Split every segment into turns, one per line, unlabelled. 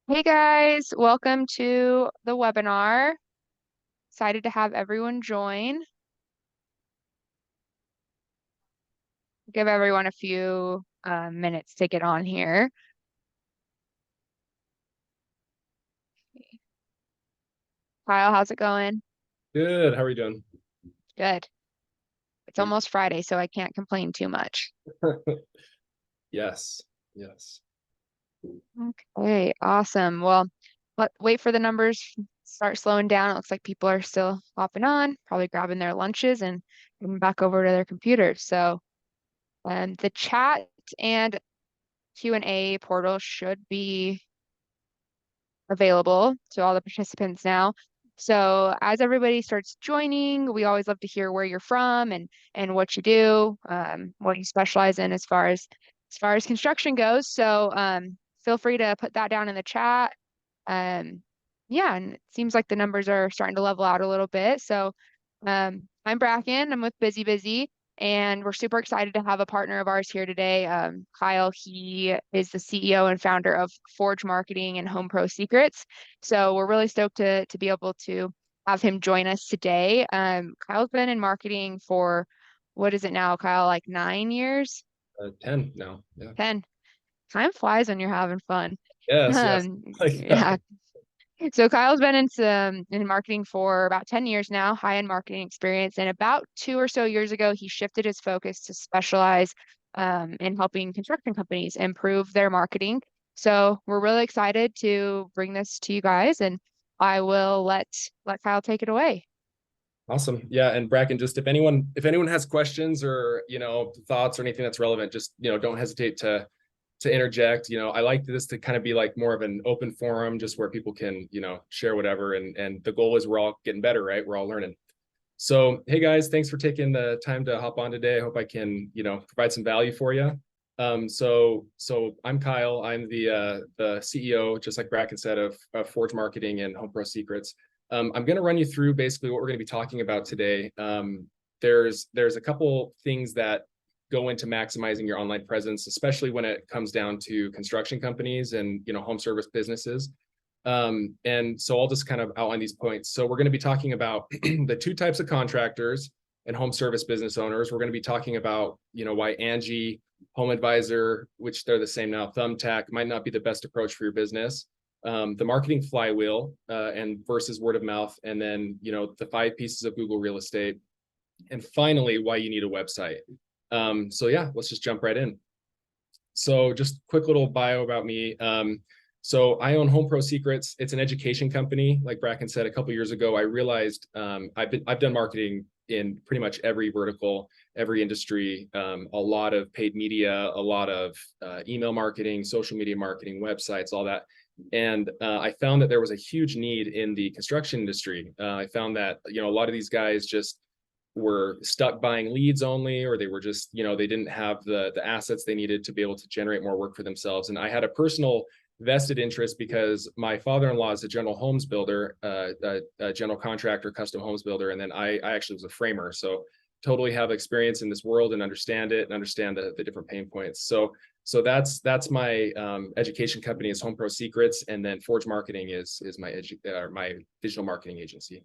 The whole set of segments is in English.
Hey guys, welcome to the webinar. Excited to have everyone join. Give everyone a few minutes to get on here. Kyle, how's it going?
Good. How are you doing?
Good. It's
Sweet.
almost Friday, so I can't complain too much.
Yes. Yes.
Okay, awesome. Well, wait for the numbers to start slowing down. It looks like people are still hopping on, probably grabbing their lunches and getting back over to their computers. So, the chat and Q&A portal should be available to all the participants now. So as everybody starts joining, we always love to hear where you're from and what you do, what you specialize in as far as construction goes. So feel free to put that down in the chat. Um, yeah, and it seems like the numbers are starting to level out a little bit. So I'm Bracken. I'm with BusyBusy, and we're super excited to have a partner of ours here today. Kyle, he is the CEO and founder of Forge Marketing and Home Pro Secrets. So we're really stoked to be able to have him join us today. Kyle's been in marketing for what is it now, Kyle? Like 9 years?
10 now. Yeah.
10. Time flies when you're having fun.
Yes. Yes. Like that.
Yeah, so Kyle's been in marketing for about 10 years now, high-end marketing experience. And about 2 or so years ago, he shifted his focus to specialize in helping construction companies improve their marketing. So we're really excited to bring this to you guys, and I will let Kyle take it away.
Awesome. Yeah. And Bracken, just if anyone has questions or thoughts or anything that's relevant, just don't hesitate to interject. I like this to kind of be like more of an open forum, just where people can share whatever. And the goal is we're all getting better, right? We're all learning. So, hey guys, thanks for taking the time to hop on today. I hope I can, provide some value for you. So I'm Kyle. I'm the CEO, just like Bracken said, of Forge Marketing and Home Pro Secrets. I'm going to run you through basically what we're going to be talking about today. There's a couple things that go into maximizing your online presence, especially when it comes down to construction companies and home service businesses. And so I'll just kind of outline these points. So we're going to be talking about the two types of contractors and home service business owners. We're going to be talking about, why Angi, HomeAdvisor, which they're the same now, Thumbtack, might not be the best approach for your business. The marketing flywheel and versus word of mouth, and then, the 5 pieces of Google real estate. And finally, why you need a website. So yeah, let's just jump right in. So just quick little bio about me. So I own Home Pro Secrets. It's an education company. Like Bracken said, a couple years ago, I realized I've done marketing in pretty much every vertical, every industry, a lot of paid media, a lot of email marketing, social media marketing, websites, all that. And I found that there was a huge need in the construction industry. I found that a lot of these guys just were stuck buying leads only, or they were just they didn't have the assets they needed to be able to generate more work for themselves. And I had a personal vested interest because my father-in-law is a general homes builder, a general contractor, custom homes builder, and then I actually was a framer, so totally have experience in this world and understand it and understand the different pain points. So that's my education company is Home Pro Secrets, and then Forge Marketing is my digital marketing agency.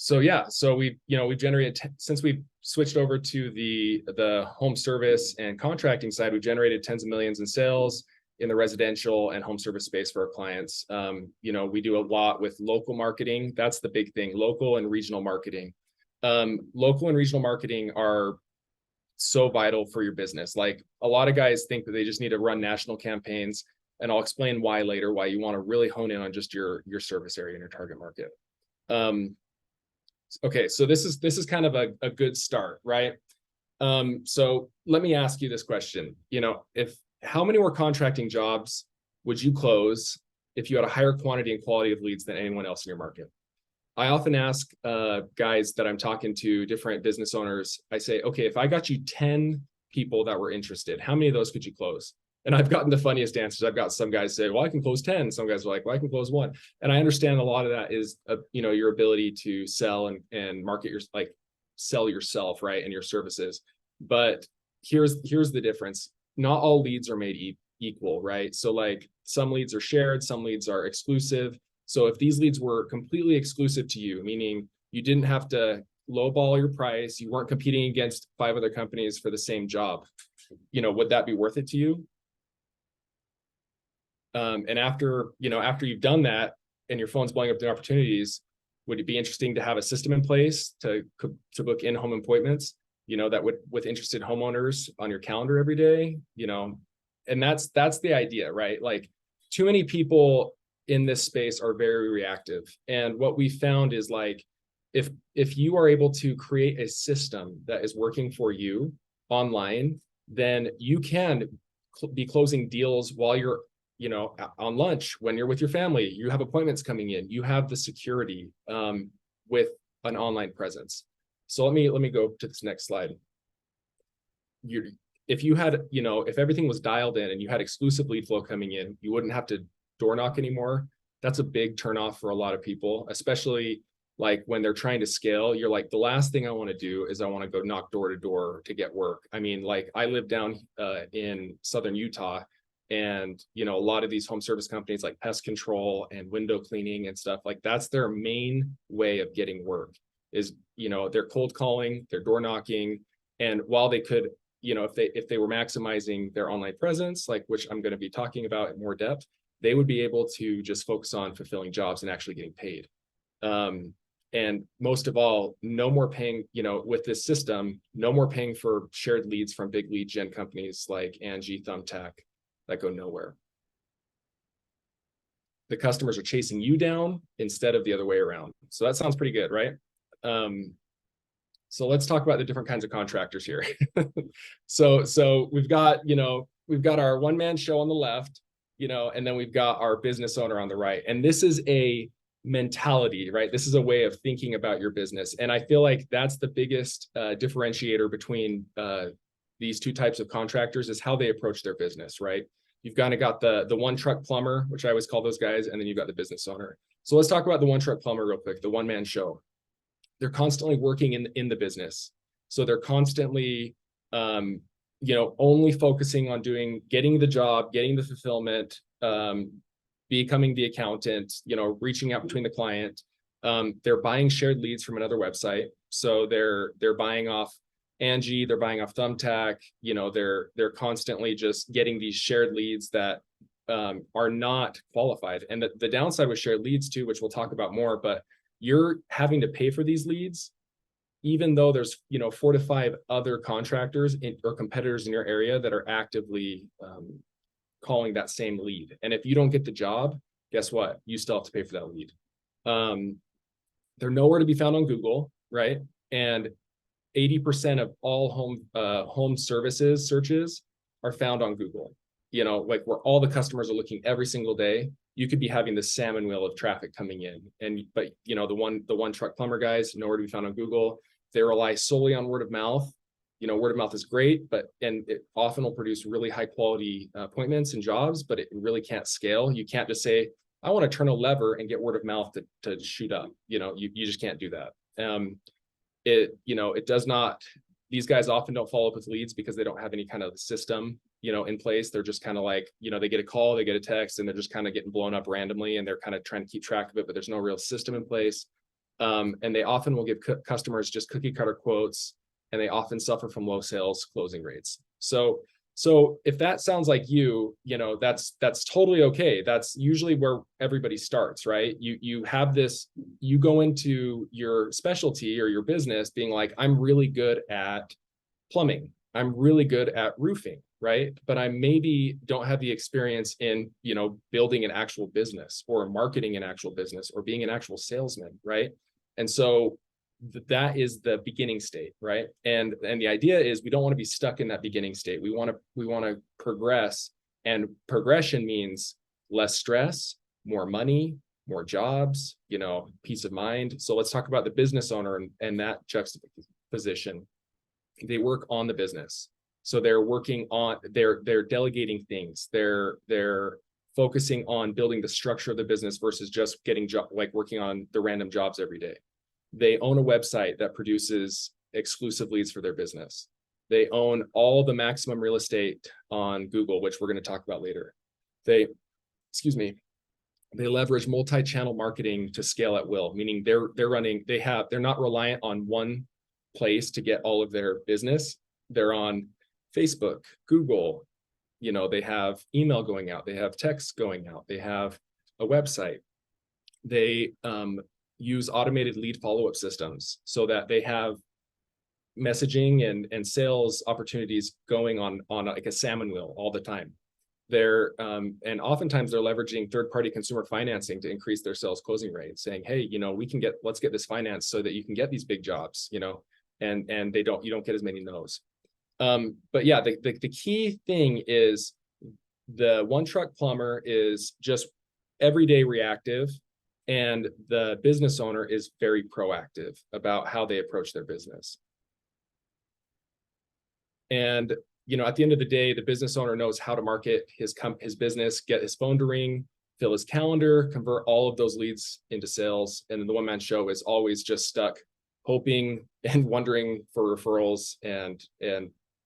So yeah, so we've generated since we've switched over to the home service and contracting side, we've generated tens of millions in sales in the residential and home service space for our clients. We do a lot with local marketing. That's the big thing, local and regional marketing. Local and regional marketing are so vital for your business. Like, a lot of guys think that they just need to run national campaigns, and I'll explain why later, why you want to really hone in on just your service area and your target market. Okay, so this is kind of a good start, right? So let me ask you this question. If how many more contracting jobs would you close if you had a higher quantity and quality of leads than anyone else in your market? I often ask guys that I'm talking to, different business owners, I say, okay, if I got you 10 people that were interested, how many of those could you close? And I've gotten the funniest answers. I've got some guys say, well, I can close 10. Some guys are like, well, I can close 1. And I understand a lot of that is, your ability to sell and market sell yourself, right, and your services. But here's the difference. Not all leads are made equal, right? So like some leads are shared, some leads are exclusive. So if these leads were completely exclusive to you, meaning you didn't have to lowball your price, you weren't competing against 5 other companies for the same job, would that be worth it to you? And after you've done that and your phone's blowing up the opportunities, would it be interesting to have a system in place to book in-home appointments, that would with interested homeowners on your calendar every day, and that's the idea, right? Like too many people in this space are very reactive. And what we found is like, if you are able to create a system that is working for you online, then you can be closing deals while you're on lunch, when you're with your family, you have appointments coming in, you have the security with an online presence. So let me go to this next slide. If you had, if everything was dialed in and you had exclusive lead flow coming in, you wouldn't have to door knock anymore. That's a big turnoff for a lot of people, especially like when they're trying to scale. You're like, the last thing I want to do is I want to go knock door to door to get work. I mean, like I live down in southern Utah, and a lot of these home service companies like pest control and window cleaning and stuff, like that's their main way of getting work is, they're cold calling, they're door knocking. And while they could, if they were maximizing their online presence, like which I'm going to be talking about in more depth, they would be able to just focus on fulfilling jobs and actually getting paid. And most of all, no more paying, with this system, no more paying for shared leads from big lead gen companies like Angi, Thumbtack, that go nowhere. The customers are chasing you down instead of the other way around. So that sounds pretty good, right? So let's talk about the different kinds of contractors here. So we've got, our one-man show on the left, and then we've got our business owner on the right. And this is a mentality, right? This is a way of thinking about your business. And I feel like that's the biggest differentiator between these two types of contractors is how they approach their business, right? You've kind of got the one truck plumber, which I always call those guys, and then you've got the business owner. So let's talk about the one truck plumber real quick, the one-man show. They're constantly working in the business. So they're constantly, only focusing on getting the job, getting the fulfillment, becoming the accountant, reaching out between the client. They're buying shared leads from another website. So they're buying off Angi, they're buying off Thumbtack, they're constantly just getting these shared leads that are not qualified. And the downside with shared leads too, which we'll talk about more, but you're having to pay for these leads, even though there's 4 to 5 other contractors or competitors in your area that are actively calling that same lead. And if you don't get the job, guess what? You still have to pay for that lead. They're nowhere to be found on Google, right? And 80% of all home services searches are found on Google. Like where all the customers are looking every single day, you could be having the salmon wheel of traffic coming in. But the one truck plumber guys, nowhere to be found on Google. They rely solely on word of mouth. Word of mouth is great, and it often will produce really high quality appointments and jobs, but it really can't scale. You can't just say, I want to turn a lever and get word of mouth to shoot up. You just can't do that. It does not, these guys often don't follow up with leads because they don't have any kind of system, in place. They're just kind of like, they get a call, they get a text, and they're just kind of getting blown up randomly, and they're kind of trying to keep track of it, but there's no real system in place. And they often will give customers just cookie cutter quotes, and they often suffer from low sales closing rates. So if that sounds like that's totally okay. That's usually where everybody starts, right? You have this, you go into your specialty or your business being like, I'm really good at plumbing. I'm really good at roofing, right? But I maybe don't have the experience in, building an actual business or marketing an actual business or being an actual salesman, right? And so that is the beginning state, right? And the idea is we don't want to be stuck in that beginning state. We want to progress, and progression means less stress, more money, more jobs, peace of mind. So let's talk about the business owner and that juxtaposition. They work on the business. So they're working on, they're delegating things. They're focusing on building the structure of the business versus just getting working on the random jobs every day. They own a website that produces exclusive leads for their business. They own all the maximum real estate on Google, which we're going to talk about later. They, excuse me, they leverage multi-channel marketing to scale at will, meaning they're not reliant on one place to get all of their business. They're on Facebook, Google, they have email going out, they have text going out, they have a website. They use automated lead follow-up systems so that they have messaging and sales opportunities going on like a salmon wheel all the time. And oftentimes they're leveraging third-party consumer financing to increase their sales closing rate, saying, hey, let's get this finance so that you can get these big jobs, and you don't get as many no's. But yeah, the key thing is the one truck plumber is just everyday reactive, and the business owner is very proactive about how they approach their business. And at the end of the day, the business owner knows how to market his business, get his phone to ring, fill his calendar, convert all of those leads into sales. And then the one-man show is always just stuck hoping and wondering for referrals, and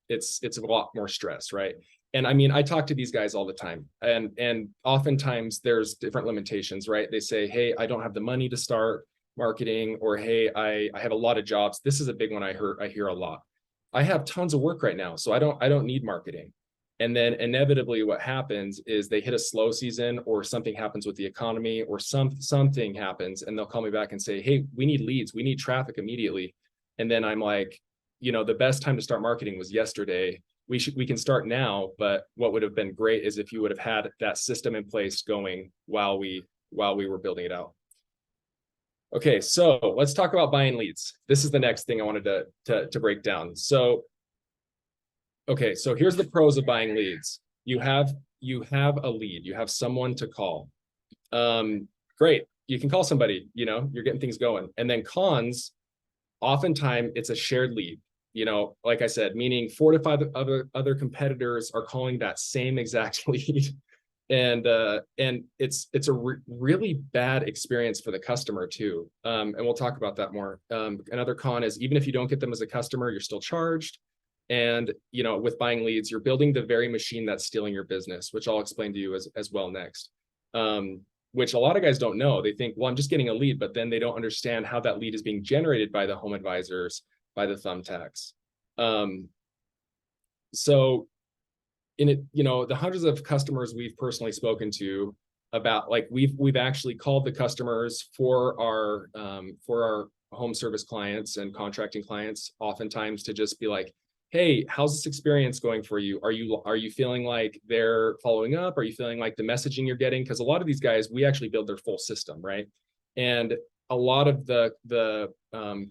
it's a lot more stress, right? And I mean, I talk to these guys all the time, and oftentimes there's different limitations, right? They say, hey, I don't have the money to start marketing, or hey, I have a lot of jobs. This is a big one I hear a lot. I have tons of work right now, so I don't need marketing. And then inevitably what happens is they hit a slow season, or something happens with the economy, or something happens, and they'll call me back and say, hey, we need leads, we need traffic immediately. And then I'm like, the best time to start marketing was yesterday. We can start now, but what would have been great is if you would have had that system in place going while we were building it out. Okay, so let's talk about buying leads. This is the next thing I wanted to break down. So, okay, so here's the pros of buying leads. You have a lead, you have someone to call. Great, you can call somebody, you're getting things going. And then cons, oftentimes it's a shared lead. Like I said, meaning 4 to 5 other competitors are calling that same exact lead. And it's a really bad experience for the customer too. And we'll talk about that more. Another con is, even if you don't get them as a customer, you're still charged. And, with buying leads, you're building the very machine that's stealing your business, which I'll explain to you as well next. Which a lot of guys don't know. They think, well, I'm just getting a lead, but then they don't understand how that lead is being generated by the HomeAdvisors, by the Thumbtacks. So in it, the hundreds of customers we've personally spoken to about, like, we've actually called the customers for our home service clients and contracting clients, oftentimes, to just be like, hey, how's this experience going for you? Are you feeling like they're following up? Are you feeling like the messaging you're getting? Because a lot of these guys, we actually build their full system, right? And a lot of the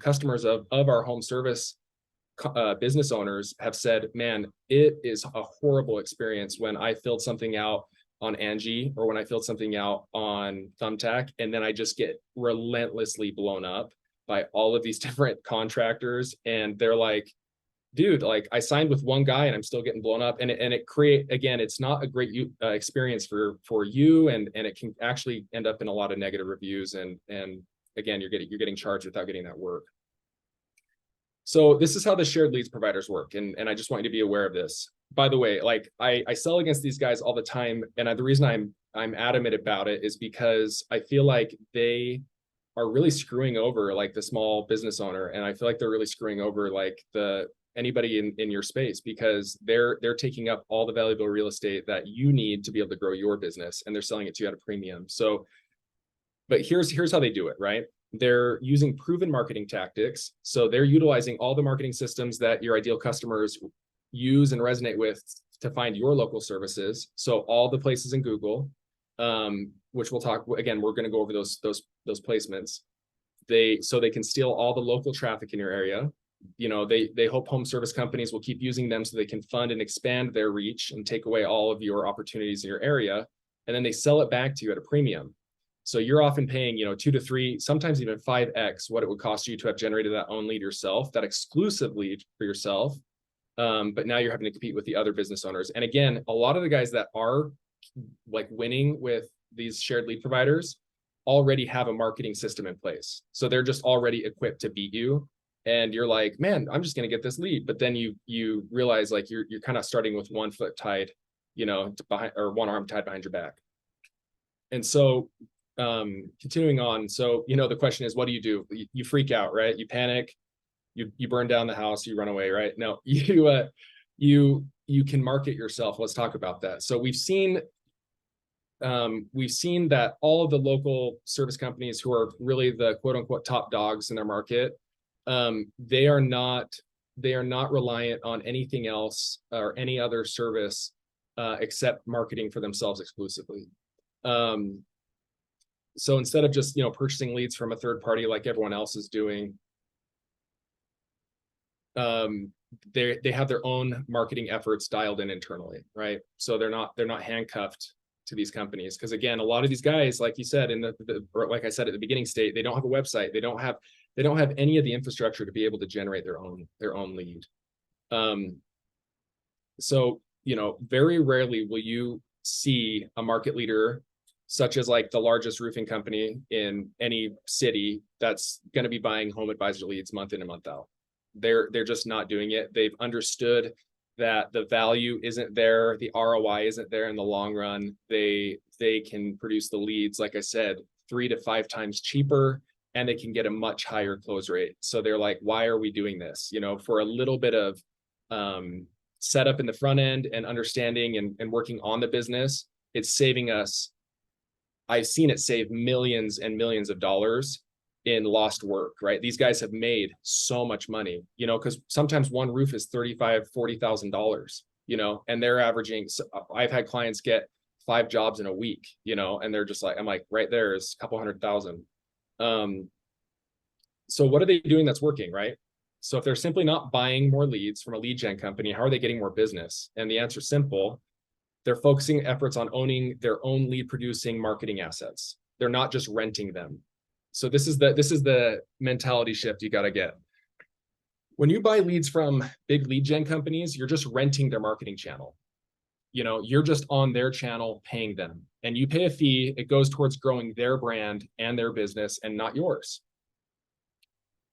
customers of our home service business owners have said, man, it is a horrible experience when I filled something out on Angi, or when I filled something out on Thumbtack, and then I just get relentlessly blown up by all of these different contractors. And they're like, dude, like, I signed with one guy and I'm still getting blown up. And it's not a great experience for you, and it can actually end up in a lot of negative reviews. And again, you're getting charged without getting that work. So this is how the shared leads providers work. And I just want you to be aware of this. By the way, like, I sell against these guys all the time. And the reason I'm adamant about it is because I feel like they are really screwing over, like, the small business owner. And I feel like they're really screwing over, like, anybody in your space, because they're taking up all the valuable real estate that you need to be able to grow your business, and they're selling it to you at a premium. So, but here's how they do it, right? They're using proven marketing tactics. So they're utilizing all the marketing systems that your ideal customers use and resonate with to find your local services. So all the places in Google, which we'll talk again, we're going to go over those placements. So they can steal all the local traffic in your area. They hope home service companies will keep using them so they can fund and expand their reach and take away all of your opportunities in your area. And then they sell it back to you at a premium. So you're often paying, 2 to 3, sometimes even 5x what it would cost you to have generated that own lead yourself, that exclusive lead for yourself. But now you're having to compete with the other business owners. And again, a lot of the guys that are, like, winning with these shared lead providers already have a marketing system in place. So they're just already equipped to beat you. and you're like, man, I'm just going to get this lead. But then you realize like you're kind of starting with one foot tied, behind, or one arm tied behind your back. And so continuing on, so the question is, what do? You freak out, right? You panic, you burn down the house, you run away, right? No, you can market yourself. Let's talk about that. So we've seen that all of the local service companies who are really the quote unquote top dogs in their market, they are not reliant on anything else or any other service except marketing for themselves exclusively. So instead of just purchasing leads from a third party like everyone else is doing, they have their own marketing efforts dialed in internally, right? So they're not handcuffed to these companies, because again, a lot of these guys, like you said, or like I said at the beginning state, they don't have a website, they don't have any of the infrastructure to be able to generate their own lead. So very rarely will you see a market leader such as like the largest roofing company in any city that's going to be buying HomeAdvisor leads month in and month out. They're just not doing it. They've understood that the value isn't there, the ROI isn't there in the long run. They can produce the leads, like I said, 3 to 5 times cheaper, and they can get a much higher close rate. So they're like, why are we doing this? For a little bit of setup in the front end and understanding and working on the business, it's saving us. I've seen it save millions and millions of dollars in lost work, right? These guys have made so much money, because sometimes one roof is $35,000, $40,000, and they're averaging. I've had clients get 5 jobs in a week, and they're just like, I'm like, right there is a couple $100,000. So what are they doing that's working, right? So if they're simply not buying more leads from a lead gen company, how are they getting more business? And the answer is simple. They're focusing efforts on owning their own lead producing marketing assets. They're not just renting them. So this is the mentality shift you got to get. When you buy leads from big lead gen companies, you're just renting their marketing channel. You're just on their channel paying them, and you pay a fee. It goes towards growing their brand and their business, and not yours.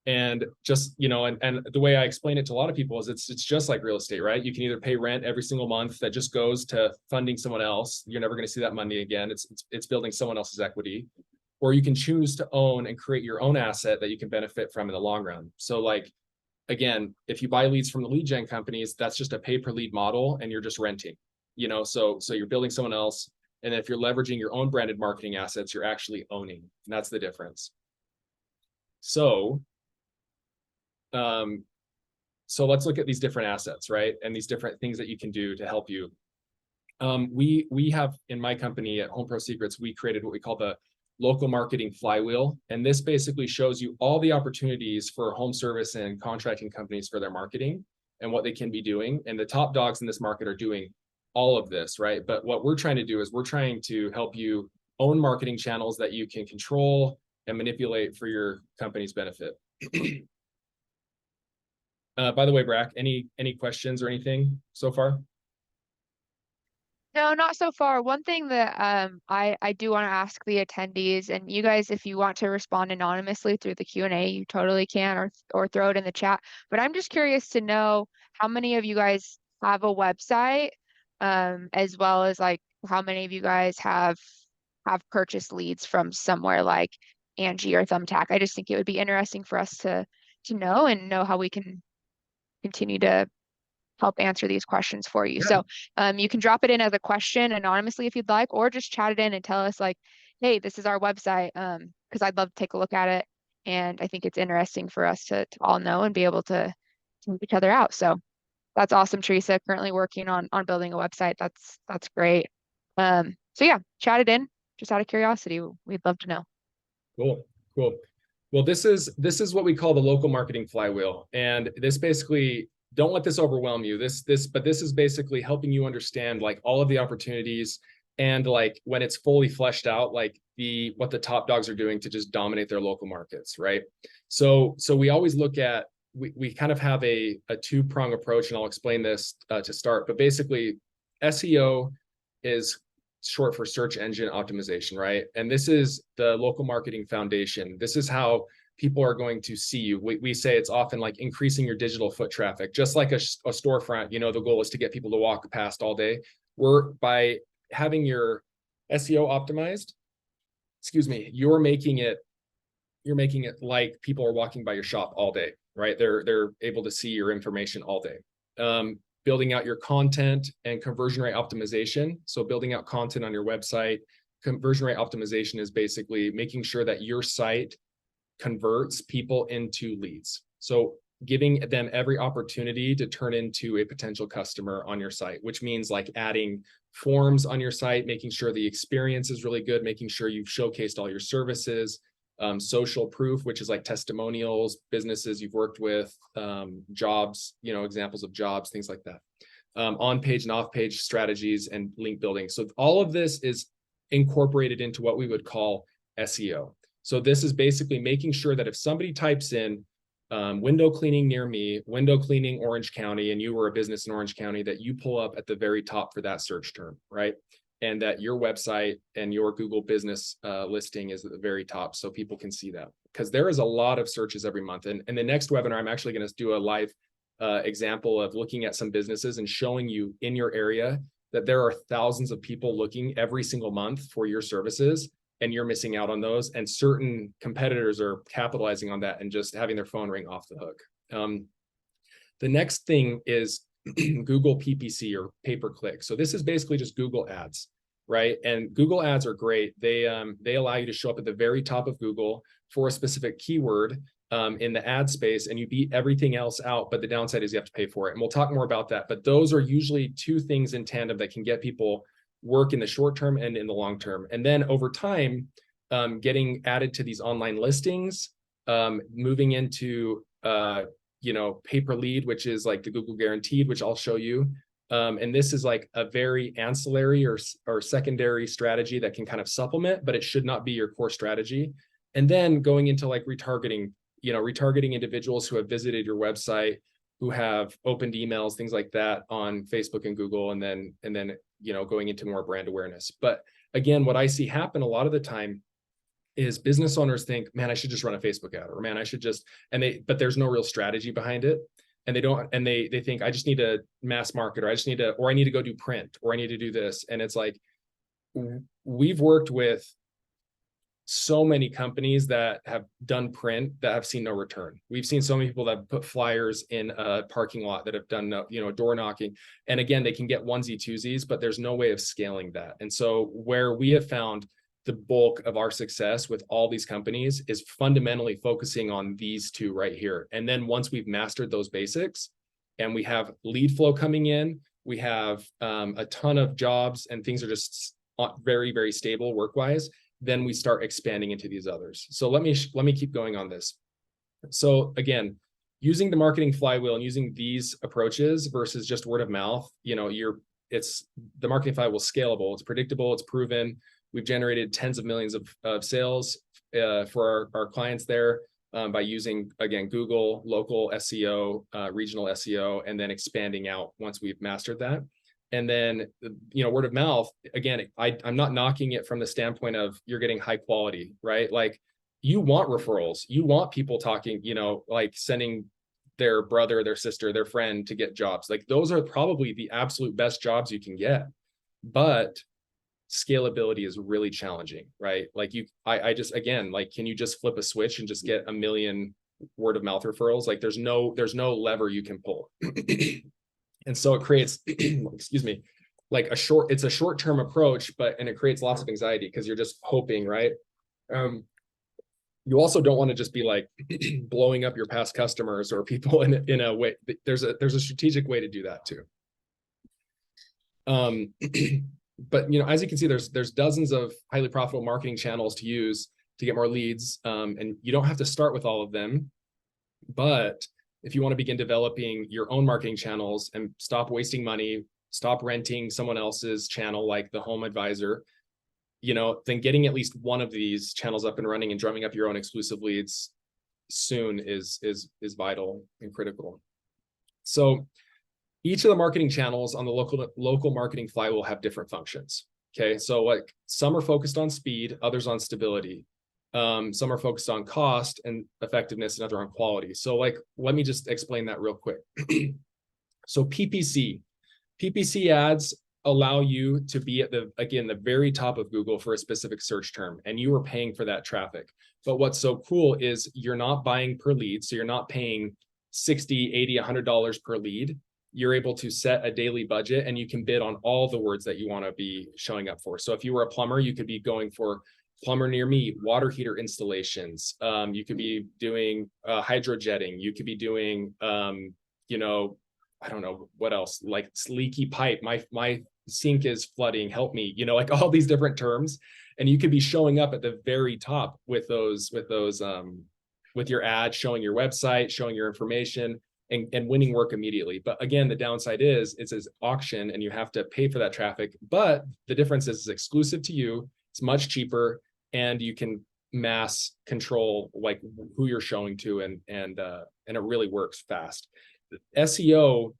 And just, and the way I explain it to a lot of people is it's just like real estate, right? You can either pay rent every single month that just goes to funding someone else. You're never going to see that money again. It's building someone else's equity. Or you can choose to own and create your own asset that you can benefit from in the long run. So like, again, if you buy leads from the lead gen companies, that's just a pay per lead model, and you're just renting, so you're building someone else. And if you're leveraging your own branded marketing assets, you're actually owning. And that's the difference. So let's look at these different assets, right? And these different things that you can do to help you. We have, in my company at Home Pro Secrets, we created what we call the local marketing flywheel. And this basically shows you all the opportunities for home service and contracting companies for their marketing and what they can be doing. And the top dogs in this market are doing all of this, right? But what we're trying to do is we're trying to help you own marketing channels that you can control and manipulate for your company's benefit. By the way, Brack, any questions or anything so far?
No, not so far. One thing that I do want to ask the attendees, and you guys, if you want to respond anonymously through the Q&A, you totally can, or throw it in the chat. But I'm just curious to know how many of you guys have a website, as well as like how many of you guys have purchased leads from somewhere like Angi or Thumbtack. I just think it would be interesting for us to know and know how we can continue to help answer these questions for you.
Yeah.
So you can drop it in as a question anonymously if you'd like, or just chat it in and tell us like, hey, this is our website, because I'd love to take a look at it. And I think it's interesting for us to all know and be able to help each other out. So that's awesome, Teresa. Currently working on building a website. That's great. So yeah, chat it in just out of curiosity. We'd love to know.
Cool. Well, this is what we call the local marketing flywheel. And this basically, don't let this overwhelm you. But this is basically helping you understand like all of the opportunities, and like when it's fully fleshed out, like what the top dogs are doing to just dominate their local markets, right? So we always look at, we kind of have a 2-prong approach, and I'll explain this to start. But basically, SEO is short for search engine optimization, right? And this is the local marketing foundation. This is how people are going to see you. We say it's often like increasing your digital foot traffic, just like a storefront. The goal is to get people to walk past all day. By having your SEO optimized, you're making it like people are walking by your shop all day, right? They're able to see your information all day. Building out your content and conversion rate optimization. So building out content on your website. Conversion rate optimization is basically making sure that your site converts people into leads. So giving them every opportunity to turn into a potential customer on your site, which means like adding forms on your site, making sure the experience is really good, making sure you've showcased all your services, social proof, which is like testimonials, businesses you've worked with, jobs, examples of jobs, things like that. On-page and off-page strategies and link building. So all of this is incorporated into what we would call SEO. So this is basically making sure that if somebody types in window cleaning near me, window cleaning Orange County, and you were a business in Orange County, that you pull up at the very top for that search term, right? And that your website and your Google business listing is at the very top, so people can see that. Because there is a lot of searches every month. And in the next webinar, I'm actually going to do a live example of looking at some businesses and showing you in your area that there are thousands of people looking every single month for your services, and you're missing out on those. And certain competitors are capitalizing on that and just having their phone ring off the hook. The next thing is Google PPC, or pay-per-click. So this is basically just Google ads, right? And Google ads are great. They allow you to show up at the very top of Google for a specific keyword in the ad space, and you beat everything else out. But the downside is you have to pay for it. And we'll talk more about that. But those are usually two things in tandem that can get people work in the short term and in the long term. And then over time, getting added to these online listings, moving into pay-per-lead, which is like the Google Guaranteed, which I'll show you. And this is like a very ancillary or secondary strategy that can kind of supplement, but it should not be your core strategy. And then going into like retargeting individuals who have visited your website, who have opened emails, things like that on Facebook and Google, and then going into more brand awareness. But again, what I see happen a lot of the time is business owners think, man, I should just run a Facebook ad, or man, I should just, but there's no real strategy behind it. And they think I just need to mass market, or I need to go do print, or I need to do this. And it's like, we've worked with so many companies that have done print that have seen no return. We've seen so many people that have put flyers in a parking lot that have done door knocking. And again, they can get onesie twosies, but there's no way of scaling that. And so where we have found the bulk of our success with all these companies is fundamentally focusing on these two right here. And then once we've mastered those basics and we have lead flow coming in, we have a ton of jobs and things are just very, very stable work-wise, then we start expanding into these others. So let me keep going on this. So again, using the marketing flywheel and using these approaches versus just word of mouth, the marketing flywheel is scalable, it's predictable, it's proven. We've generated tens of millions of sales for our clients there by using, again, Google, local SEO, regional SEO, and then expanding out once we've mastered that. And then, word of mouth, again, I'm not knocking it from the standpoint of you're getting high quality, right? Like, you want referrals, you want people talking, like sending their brother, their sister, their friend to get jobs. Like, those are probably the absolute best jobs you can get. But scalability is really challenging, right? Like I just, again, like, can you just flip a switch and just get 1 million word of mouth referrals? Like, there's no lever you can pull. And so it creates, excuse me, like it's a short-term approach, and it creates lots of anxiety because you're just hoping, right? You also don't want to just be like blowing up your past customers or people in a way. There's a strategic way to do that too. But as you can see, there's dozens of highly profitable marketing channels to use to get more leads, and you don't have to start with all of them. But if you want to begin developing your own marketing channels and stop wasting money, stop renting someone else's channel like the HomeAdvisor, then getting at least one of these channels up and running and drumming up your own exclusive leads soon is vital and critical. So each of the marketing channels on the local marketing flywheel have different functions. Okay, so like some are focused on speed, others on stability. Some are focused on cost and effectiveness, and other on quality. So like, let me just explain that real quick. So PPC ads allow you to be at the very top of Google for a specific search term, and you are paying for that traffic. But what's so cool is you're not buying per lead. So you're not paying 60, 80, $100 per lead. You're able to set a daily budget, and you can bid on all the words that you want to be showing up for. So if you were a plumber, you could be going for plumber near me, water heater installations. You could be doing hydrojetting. You could be doing, I don't know what else, like leaky pipe. My sink is flooding. Help me. Like all these different terms, and you could be showing up at the very top with your ad, showing your website, showing your information, and winning work immediately. But again, the downside is it's an auction, and you have to pay for that traffic. But the difference is it's exclusive to you. It's much cheaper, and you can mass control like who you're showing to, and it really works fast. SEO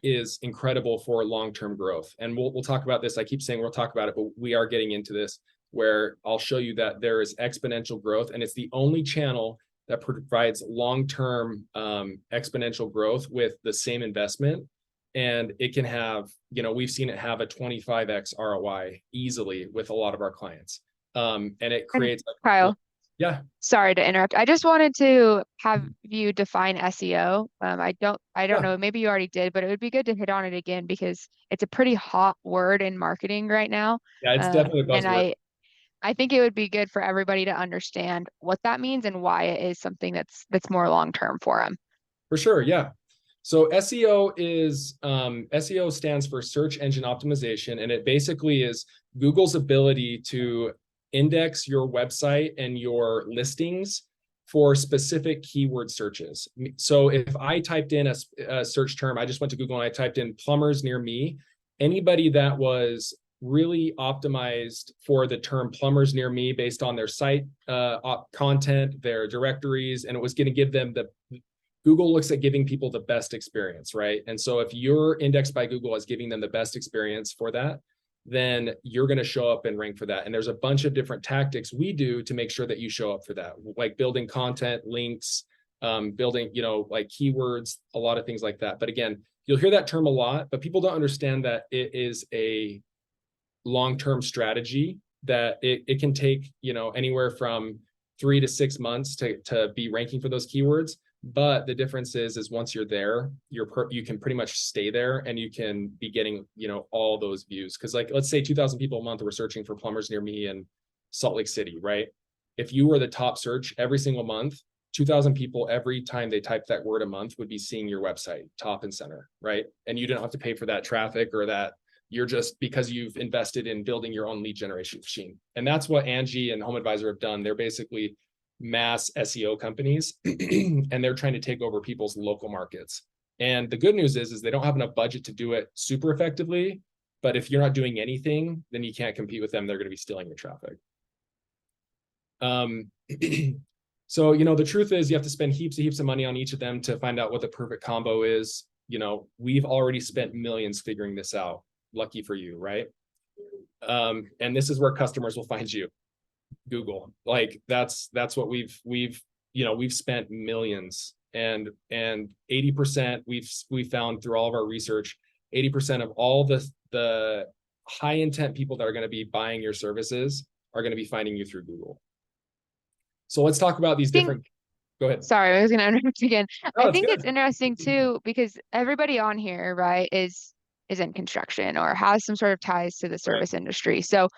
is incredible for long-term growth, and we'll talk about this. I keep saying we'll talk about it, but we are getting into this where I'll show you that there is exponential growth, and it's the only channel that provides long-term exponential growth with the same investment. And it can have, we've seen it have a 25x ROI easily with a lot of our clients. And it creates
Kyle,
yeah.
sorry to interrupt. I just wanted to have you define SEO. I don't know, maybe you already did, but it would be good to hit on it again because it's a pretty hot word in marketing right now.
Yeah, it's definitely a
And
buzzword.
I think it would be good for everybody to understand what that means and why it is something that's more long term for them.
For sure, yeah. So SEO stands for search engine optimization, and it basically is Google's ability to index your website and your listings for specific keyword searches. So if I typed in a search term, I just went to Google and I typed in plumbers near me, anybody that was really optimized for the term plumbers near me based on their site content, their directories, and it was going to give them Google looks at giving people the best experience, right? And so if you're indexed by Google as giving them the best experience for that, then you're going to show up and rank for that. And there's a bunch of different tactics we do to make sure that you show up for that, like building content, links, building, like keywords, a lot of things like that. But again, you'll hear that term a lot, but people don't understand that it is a long-term strategy, that it can take, anywhere from 3 to 6 months to be ranking for those keywords. But the difference is once you're there, you can pretty much stay there, and you can be getting, all those views. Because like, let's say 2,000 people a month were searching for plumbers near me in Salt Lake City, right? If you were the top search every single month, 2,000 people every time they type that word a month would be seeing your website top and center, right? And you don't have to pay for that traffic or that. You're just, because you've invested in building your own lead generation machine. And that's what Angi and HomeAdvisor have done. They're basically mass SEO companies, and they're trying to take over people's local markets. And the good news is they don't have enough budget to do it super effectively. But if you're not doing anything, then you can't compete with them. They're going to be stealing your traffic. So, the truth is you have to spend heaps of money on each of them to find out what the perfect combo is. We've already spent millions figuring this out. Lucky for you, right? And this is where customers will find you. Google. Like that's what we've spent millions, and 80% we've found through all of our research, 80% of all the high intent people that are going to be buying your services are going to be finding you through Google. So let's talk about these different. Go ahead.
Sorry, I was going to interrupt again.
Oh,
I think it's interesting too because everybody on here, right, is in construction or has some sort of ties to the service industry. So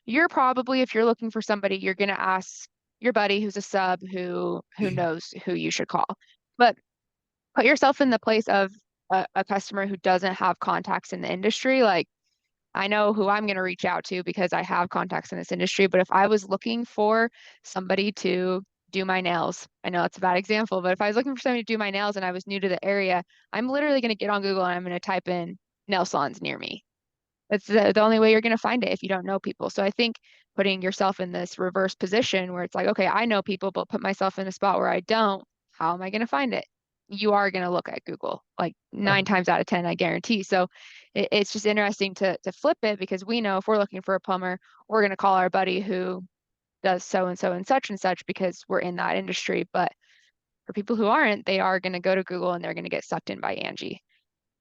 you're probably, if you're looking for somebody, you're going to ask your buddy who's a sub who knows who you should call. But put yourself in the place of a customer who doesn't have contacts in the industry. Like, I know who I'm going to reach out to because I have contacts in this industry. But if I was looking for somebody to do my nails, I know it's a bad example, but if I was looking for somebody to do my nails and I was new to the area, I'm literally going to get on Google and I'm going to type in nail salons near me. That's the only way you're going to find it if you don't know people. So I think putting yourself in this reverse position where it's like, okay, I know people, but put myself in a spot where I don't, how am I going to find it? You are going to look at Google like 9 times out of 10, I guarantee. So it's just interesting to flip it because we know if we're looking for a plumber, we're going to call our buddy who does so and such because we're in that industry. But for people who aren't, they are going to go to Google and they're going to get sucked in by Angi.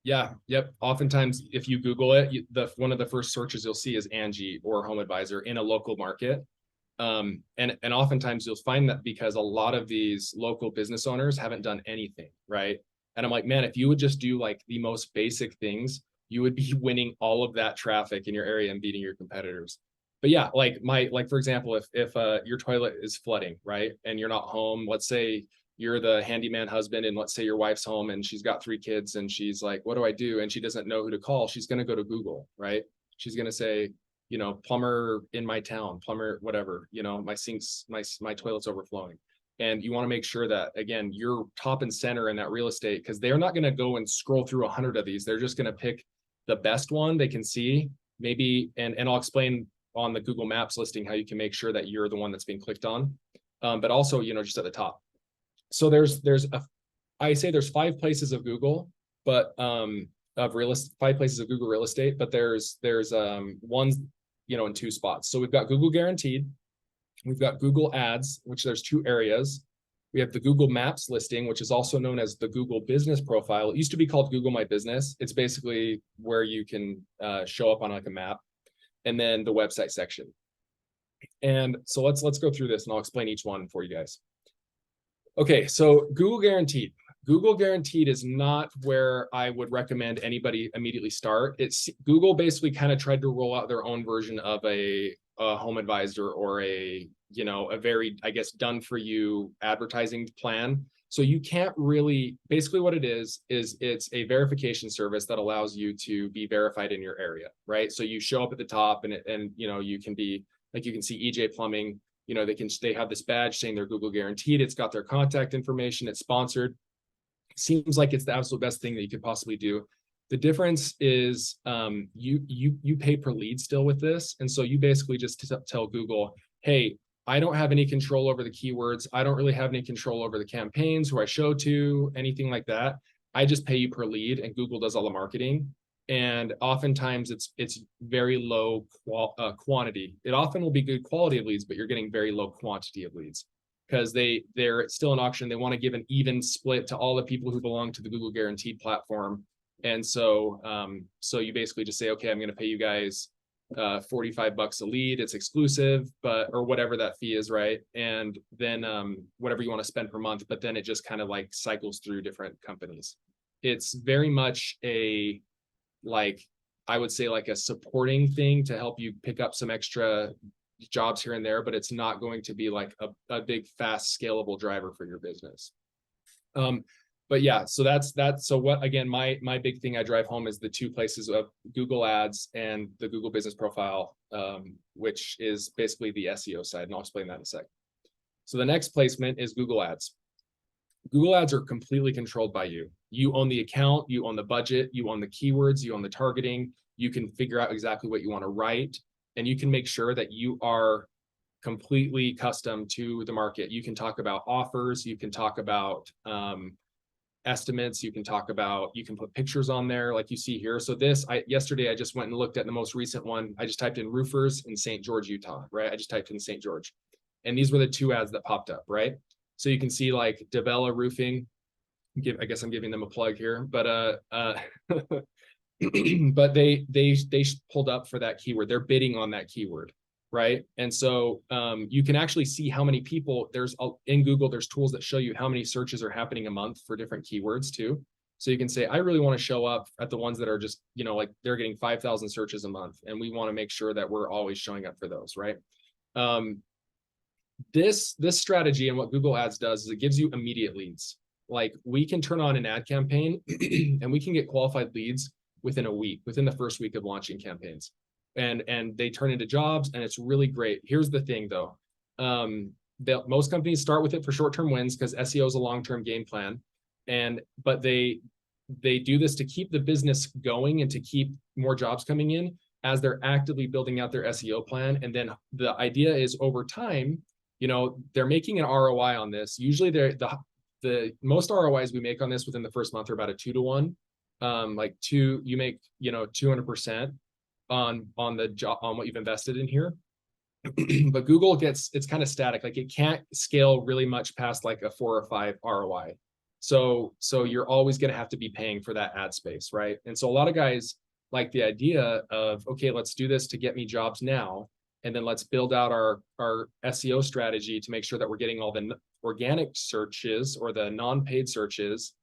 Yeah, yep. Oftentimes, if you Google it, one of the first searches you'll see is Angi or HomeAdvisor in a local market. And oftentimes you'll find that because a lot of these local business owners haven't done anything, right? And I'm like, man, if you would just do like the most basic things, you would be winning all of that traffic in your area and beating your competitors. But yeah, like for example, if your toilet is flooding, right, and you're not home, let's say you're the handyman husband, and let's say your wife's home and she's got 3 kids and she's like, what do I do? And she doesn't know who to call. She's going to go to Google, right? She's going to say, plumber in my town, plumber, whatever, my sinks, my toilet's overflowing. And you want to make sure that, again, you're top and center in that real estate, because they're not going to go and scroll through 100 of these. They're just going to pick the best one they can see, maybe. And I'll explain on the Google Maps listing how you can make sure that you're the one that's being clicked on. But also, just at the top. So I say there's 5 places of Google, but of 5 places of Google real estate, but there's ones, in 2 spots. So we've got Google Guaranteed, we've got Google Ads, which there's 2 areas. We have the Google Maps listing, which is also known as the Google Business Profile. It used to be called Google My Business. It's basically where you can show up on like a map, and then the website section. And so let's go through this, and I'll explain each one for you guys. Okay, so Google Guaranteed. Google Guaranteed is not where I would recommend anybody immediately start. It's Google basically kind of tried to roll out their own version of a HomeAdvisor or a very, I guess, done for you advertising plan. So you can't really, basically what it is it's a verification service that allows you to be verified in your area, right? So you show up at the top and you can be, like, you can see EJ Plumbing, they have this badge saying they're Google Guaranteed. It's got their contact information. It's sponsored. Seems like it's the absolute best thing that you could possibly do. The difference is you pay per lead still with this. And so you basically just tell Google, hey, I don't have any control over the keywords. I don't really have any control over the campaigns, who I show to, anything like that. I just pay you per lead, and Google does all the marketing. And oftentimes it's very low quantity. It often will be good quality of leads, but you're getting very low quantity of leads, because they're still an auction. They want to give an even split to all the people who belong to the Google Guaranteed platform. And so you basically just say, okay, I'm going to pay you guys $45 a lead. It's exclusive, or whatever that fee is, right? And then whatever you want to spend per month, but then it just kind of like cycles through different companies. It's very much I would say like a supporting thing to help you pick up some extra jobs here and there, but it's not going to be like a big, fast, scalable driver for your business. But yeah, so that's so what, again, my big thing I drive home is the 2 places of Google Ads and the Google Business Profile, which is basically the SEO side, and I'll explain that in a sec. So the next placement is Google Ads. Google Ads are completely controlled by you. You own the account, you own the budget, you own the keywords, you own the targeting. You can figure out exactly what you want to write, and you can make sure that you are completely custom to the market. You can talk about offers, you can talk about estimates, you can put pictures on there like you see here. So yesterday I just went and looked at the most recent one. I just typed in roofers in St. George, Utah, right? I just typed in St. George, and these were the 2 ads that popped up, right? So you can see like Devella Roofing. I guess I'm giving them a plug here, but but they pulled up for that keyword. They're bidding on that keyword, right? And so you can actually see how many people in Google. There's tools that show you how many searches are happening a month for different keywords too. So you can say, I really want to show up at the ones that are just, like they're getting 5,000 searches a month, and we want to make sure that we're always showing up for those, right? This strategy and what Google Ads does is it gives you immediate leads. Like, we can turn on an ad campaign and we can get qualified leads within a week, within the first week of launching campaigns, and they turn into jobs, and it's really great. Here's the thing though. Most companies start with it for short-term wins, because SEO is a long-term game plan. But they do this to keep the business going and to keep more jobs coming in as they're actively building out their SEO plan. And then the idea is, over time, they're making an ROI on this. Usually the most ROIs we make on this within the first month are about a 2 to 1. You make 200% on the job, on what you've invested in here. but Google it's kind of static. Like it can't scale really much past like a 4 or 5 ROI. So you're always going to have to be paying for that ad space, right? And so a lot of guys like the idea of, okay, let's do this to get me jobs now, and then let's build out our SEO strategy to make sure that we're getting all the organic searches or the non-paid searches,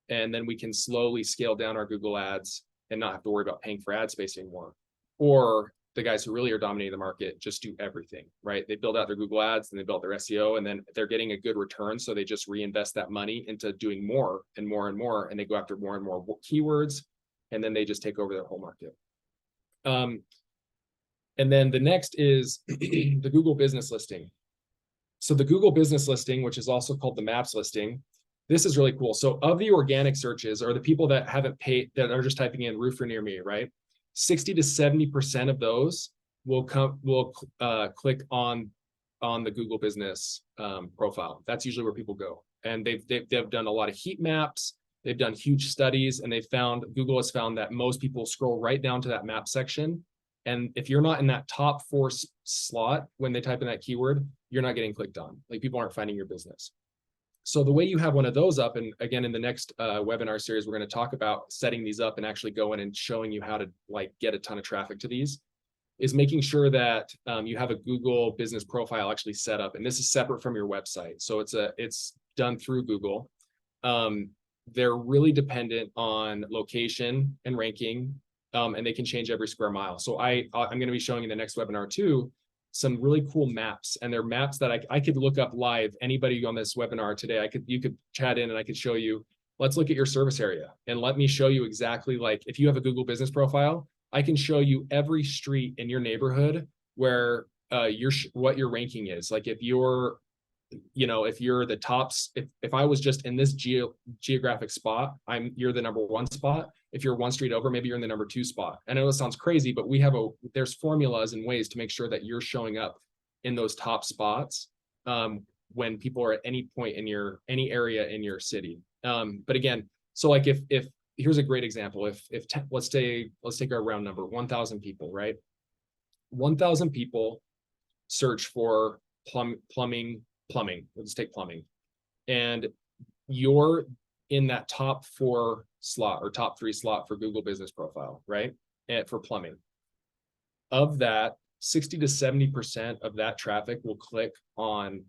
and then we can slowly scale down our Google ads and not have to worry about paying for ad space anymore. Or the guys who really are dominating the market just do everything, right? They build out their Google ads and they build their SEO, and then they're getting a good return. So they just reinvest that money into doing more and more and more, and they go after more and more keywords, and then they just take over their whole market. And then the next is the Google business listing. So the Google business listing, which is also called the Maps listing, this is really cool. So of the organic searches, or the people that haven't paid, that are just typing in roofer near me, right? 60 to 70% of those will click on the Google business profile. That's usually where people go. And they've done a lot of heat maps. They've done huge studies, and Google has found that most people scroll right down to that map section. And if you're not in that top 4 slot when they type in that keyword, you're not getting clicked on. Like people aren't finding your business. So the way you have one of those up, and again, in the next webinar series, we're going to talk about setting these up and actually going and showing you how to like get a ton of traffic to these, is making sure that you have a Google business profile actually set up. And this is separate from your website. So it's done through Google. They're really dependent on location and ranking, and they can change every square mile. So I'm going to be showing in the next webinar too, some really cool maps, and they're maps that I could look up live. Anybody on this webinar today, you could chat in and I could show you, let's look at your service area and let me show you exactly, like if you have a Google business profile, I can show you every street in your neighborhood where what your ranking is. Like if you're the tops, if I was just in this geographic spot, you're the number 1 spot. If you're 1 street over, maybe you're in the number 2 spot. I know this sounds crazy, but there's formulas and ways to make sure that you're showing up in those top spots when people are at any point in any area in your city. But again, so like if here's a great example. Let's take our round number, 1,000 people, right? 1,000 people search for plumbing. Let's take plumbing. And you're in that top 4 slot or top 3 slot for Google business profile, right? And for plumbing. Of that, 60 to 70% of that traffic will click on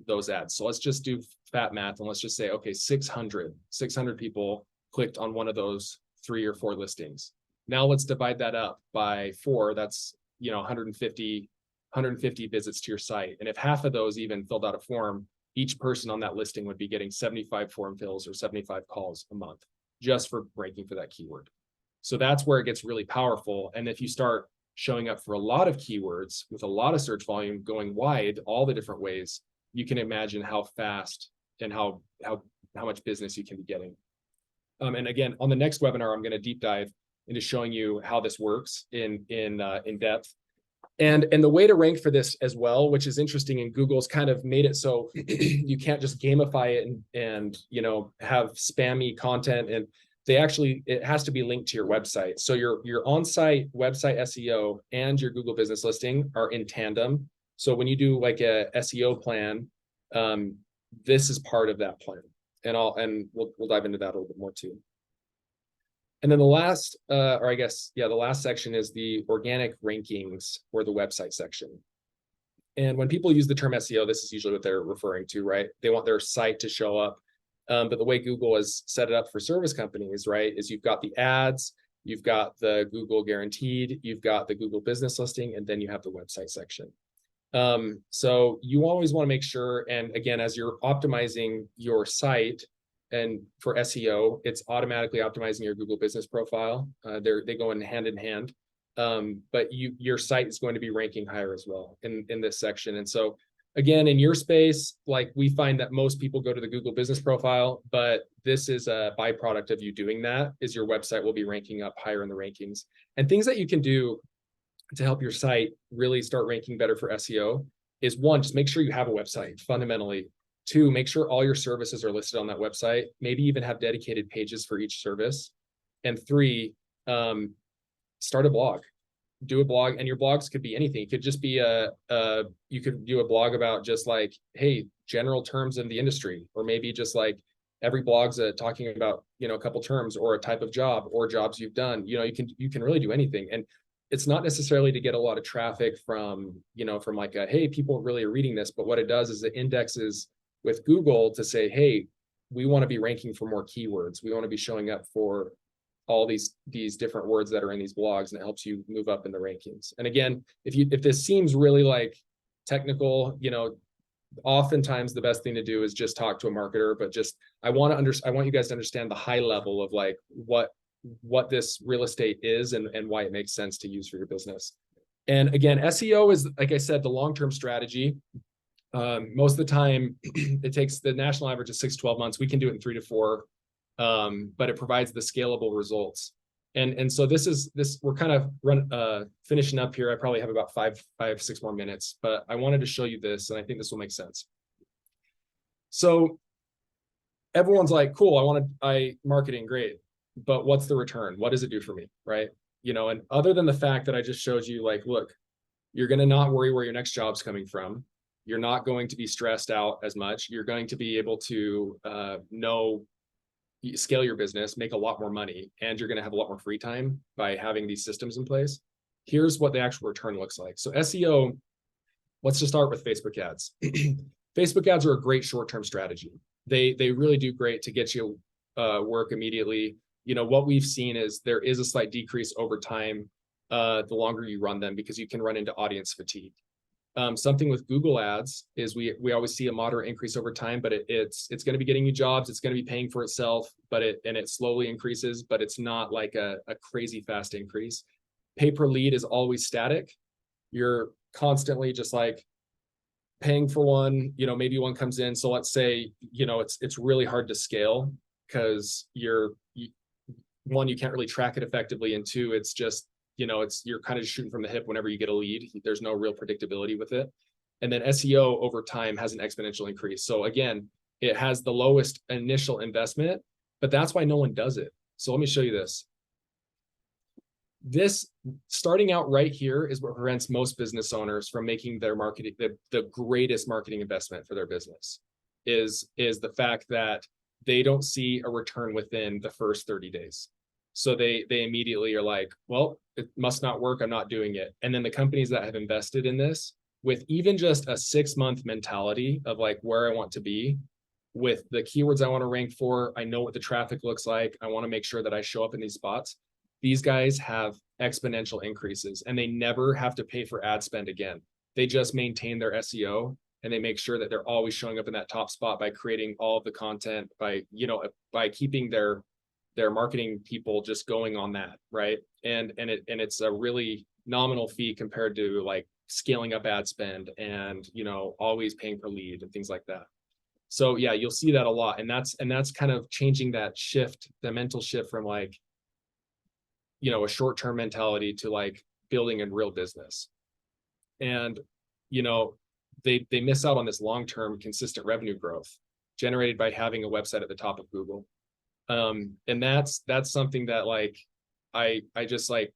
those ads. So let's just do fat math and let's just say, okay, 600 people clicked on one of those 3 or 4 listings. Now let's divide that up by 4. That's 150 visits to your site. And if half of those even filled out a form, each person on that listing would be getting 75 form fills or 75 calls a month just for ranking for that keyword. So that's where it gets really powerful. And if you start showing up for a lot of keywords with a lot of search volume going wide, all the different ways, you can imagine how fast and how much business you can be getting. And again, on the next webinar, I'm going to deep dive into showing you how this works in depth. And the way to rank for this as well, which is interesting, and Google's kind of made it so you can't just gamify it and have spammy content, and it has to be linked to your website. So your on-site website SEO and your Google business listing are in tandem. So when you do like a SEO plan, this is part of that plan, and we'll dive into that a little bit more too. And then the last, the last section is the organic rankings or the website section. And when people use the term SEO, this is usually what they're referring to, right? They want their site to show up. But the way Google has set it up for service companies, right, is you've got the ads, you've got the Google guaranteed, you've got the Google business listing, and then you have the website section. So you always want to make sure, and again, as you're optimizing your site, and for SEO, it's automatically optimizing your Google business profile. They go in hand. But your site is going to be ranking higher as well in this section. And so again, in your space, like we find that most people go to the Google business profile, but this is a byproduct of you doing that, is your website will be ranking up higher in the rankings. And things that you can do to help your site really start ranking better for SEO is 1, just make sure you have a website fundamentally. 2, make sure all your services are listed on that website, maybe even have dedicated pages for each service. And 3, start a blog. do a blog, and your blogs could be anything. It could just be you could do a blog about just like, hey, general terms of the industry, or maybe just like every blog's talking about, a couple terms or a type of job or jobs you've done. You can really do anything. And it's not necessarily to get a lot of traffic from, from like hey, people really are reading this, but what it does is it indexes with Google to say, hey, we want to be ranking for more keywords. We want to be showing up for all these different words that are in these blogs, and it helps you move up in the rankings. And again, if this seems really like technical, oftentimes the best thing to do is just talk to a marketer. But just I want you guys to understand the high level of like what this real estate is and why it makes sense to use for your business. And again, SEO is, like I said, the long-term strategy. Most of the time, it takes the national average of 6-12 months. We can do it in 3 to 4. But it provides the scalable results. And so we're kind of finishing up here. I probably have about 6 more minutes, but I wanted to show you this, and I think this will make sense. So everyone's like, cool, I marketing, great, but what's the return? What does it do for me, right? And other than the fact that I just showed you, like, look, you're going to not worry where your next job's coming from. You're not going to be stressed out as much. You're going to be able to scale your business, make a lot more money, and you're going to have a lot more free time by having these systems in place. Here's what the actual return looks like. So SEO, let's just start with Facebook ads. Facebook ads are a great short-term strategy. They really do great to get you work immediately. What we've seen is there is a slight decrease over time the longer you run them, because you can run into audience fatigue. Something with Google ads is we always see a moderate increase over time, but it's going to be getting you jobs. It's going to be paying for itself, but it slowly increases, but it's not like a crazy fast increase. Pay per lead is always static. You're constantly just like paying for one, maybe one comes in. So let's say, it's really hard to scale because you're can't really track it effectively. And 2, it's just, you're kind of just shooting from the hip whenever you get a lead. There's no real predictability with it. And then SEO over time has an exponential increase. So again, it has the lowest initial investment, but that's why no one does it. So let me show you this. This starting out right here is what prevents most business owners from making their marketing, the greatest marketing investment for their business is the fact that they don't see a return within the first 30 days. So they immediately are like, well, it must not work. I'm not doing it. And then the companies that have invested in this with even just a 6-month mentality of like where I want to be with the keywords I want to rank for, I know what the traffic looks like. I want to make sure that I show up in these spots. These guys have exponential increases, and they never have to pay for ad spend again. They just maintain their SEO, and they make sure that they're always showing up in that top spot by creating all of the content, by keeping their marketing people just going on that, right? And it's a really nominal fee compared to like scaling up ad spend and always paying per lead and things like that. So yeah, you'll see that a lot, and that's kind of changing that shift, the mental shift from like a short-term mentality to like building a real business. And they miss out on this long-term consistent revenue growth generated by having a website at the top of Google. And that's something that like I just like,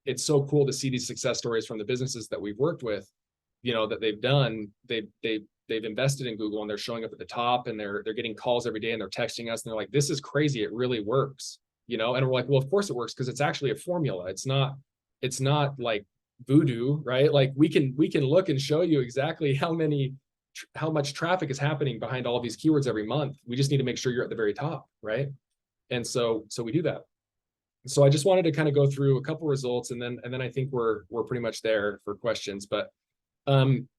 it's so cool to see these success stories from the businesses that we've worked with, that they've done. They've invested in Google, and they're showing up at the top, and they're getting calls every day, and they're texting us, and they're like, this is crazy, it really works, and we're like, well, of course it works, because it's actually a formula. It's not like voodoo, right? Like we can look and show you exactly how much traffic is happening behind all of these keywords every month. We just need to make sure you're at the very top, right? And so we do that. So I just wanted to kind of go through a couple results, and then I think we're pretty much there for questions. But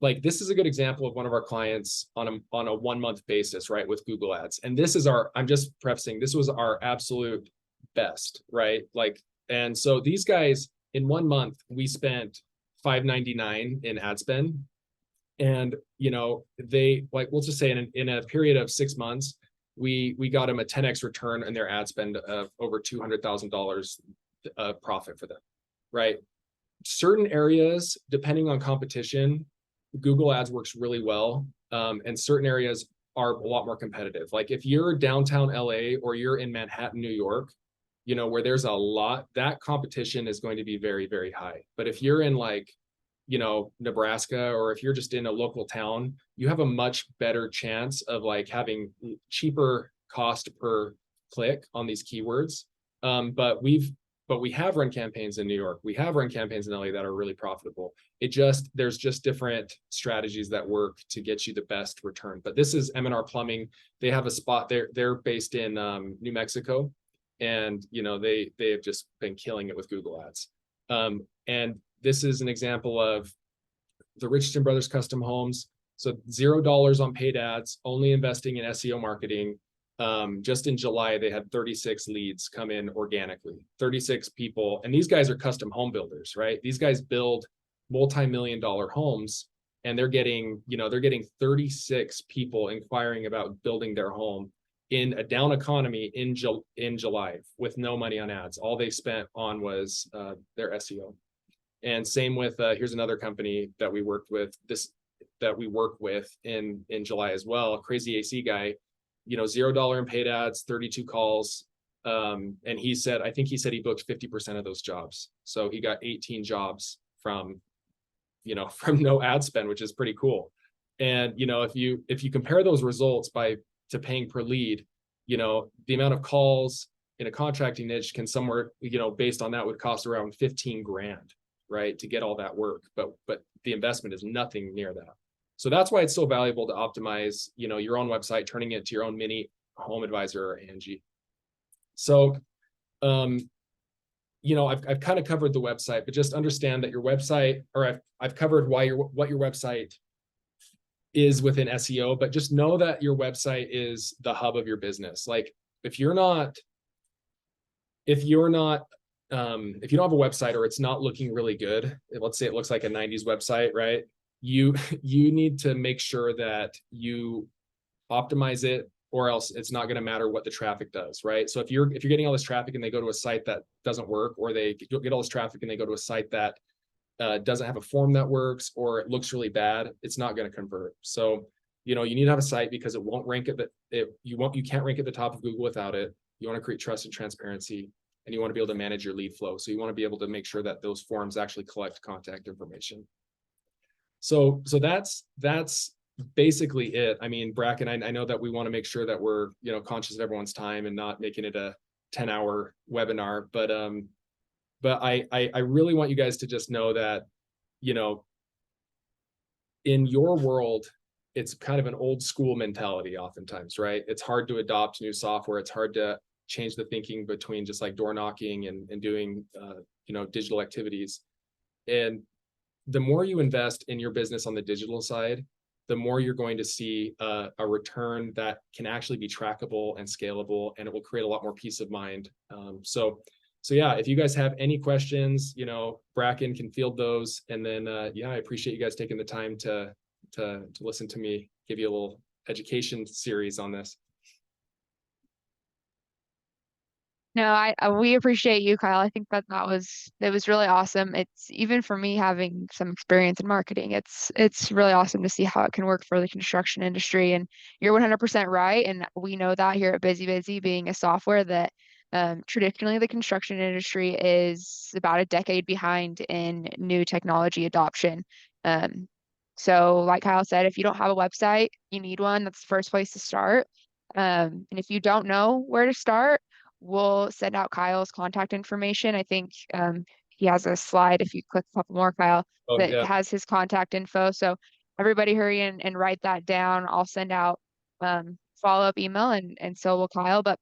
like this is a good example of one of our clients on a 1-month basis, right, with Google ads. And this is I'm just prefacing, this was our absolute best, right? Like, and so these guys in 1 month, we spent $5.99 in ad spend. And, they like, we'll just say in a period of 6 months, we got them a 10x return on their ad spend of over $200,000 profit for them, right? Certain areas, depending on competition, Google ads works really well. And certain areas are a lot more competitive. Like if you're downtown LA or you're in Manhattan, New York, where there's a lot, that competition is going to be very, very high. But if you're in like, Nebraska, or if you're just in a local town, you have a much better chance of like having cheaper cost per click on these keywords. But we have run campaigns in New York. We have run campaigns in LA that are really profitable. There's just different strategies that work to get you the best return. But this is M&R Plumbing. They have a spot there. They're based in New Mexico, and they have just been killing it with Google Ads. And this is an example of the Richardson Brothers Custom Homes. So $0 on paid ads, only investing in SEO marketing. Just in July, they had 36 leads come in organically, 36 people. And these guys are custom home builders, right? These guys build multi-million-dollar homes, and they're getting 36 people inquiring about building their home in a down economy in July with no money on ads. All they spent on was their SEO. And same with here's another company that we work with in July as well. Crazy AC guy, $0 in paid ads, 32 calls. And I think he said he booked 50% of those jobs. So he got 18 jobs from no ad spend, which is pretty cool. And if you compare those results to paying per lead, the amount of calls in a contracting niche can somewhere, based on that, would cost around 15 grand, right, to get all that work. But the investment is nothing near that. So that's why it's so valuable to optimize, your own website, turning it to your own mini HomeAdvisor or Angi. So, I've kind of covered the website, but just understand that your website, or I've covered what your website is within SEO, but just know that your website is the hub of your business. Like if you don't have a website, or it's not looking really good, let's say it looks like a 90s website, right? You need to make sure that you optimize it, or else it's not going to matter what the traffic does, right? So if you're getting all this traffic and they go to a site that doesn't work, or they get all this traffic and they go to a site that doesn't have a form that works, or it looks really bad, it's not going to convert. So you need to have a site, because it won't rank you can't rank at the top of Google without it. You want to create trust and transparency, and you want to be able to manage your lead flow. So you want to be able to make sure that those forms actually collect contact information. So that's basically it. I mean, Bracken, I know that we want to make sure that we're, conscious of everyone's time and not making it a 10-hour webinar, but I really want you guys to just know that, in your world, it's kind of an old school mentality oftentimes, right? It's hard to adopt new software. It's hard to change the thinking between just like door knocking and doing, digital activities. And the more you invest in your business on the digital side, the more you're going to see a return that can actually be trackable and scalable, and it will create a lot more peace of mind. So yeah, if you guys have any questions, Bracken can field those. And then, I appreciate you guys taking the time to listen to me give you a little education series on this.
No, we appreciate you, Kyle. I think that was really awesome. It's even for me having some experience in marketing, it's really awesome to see how it can work for the construction industry. And you're 100% right. And we know that here at BusyBusy, being a software that traditionally the construction industry is about a decade behind in new technology adoption. So like Kyle said, if you don't have a website, you need one. That's the first place to start. And if you don't know where to start, we'll send out Kyle's contact information. I think he has a slide, if you click a couple more, Kyle,
Oh,
that
yeah.
has his contact info. So everybody hurry and write that down. I'll send out follow-up email, and so will Kyle. But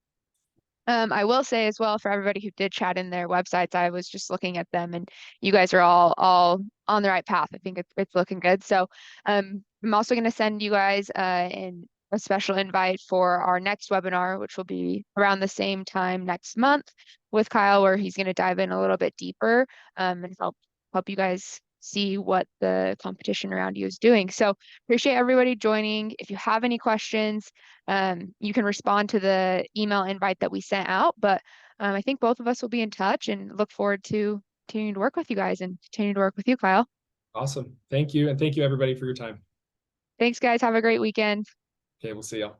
I will say as well, for everybody who did chat in their websites, I was just looking at them, and you guys are all on the right path. I think it's looking good. So I'm also going to send you guys a special invite for our next webinar, which will be around the same time next month with Kyle, where he's going to dive in a little bit deeper and help you guys see what the competition around you is doing. So appreciate everybody joining. If you have any questions, you can respond to the email invite that we sent out. But I think both of us will be in touch, and look forward to continuing to work with you guys and continue to work with you, Kyle.
Awesome. Thank you. And thank you everybody for your time.
Thanks, guys. Have a great weekend.
Okay, we'll see y'all.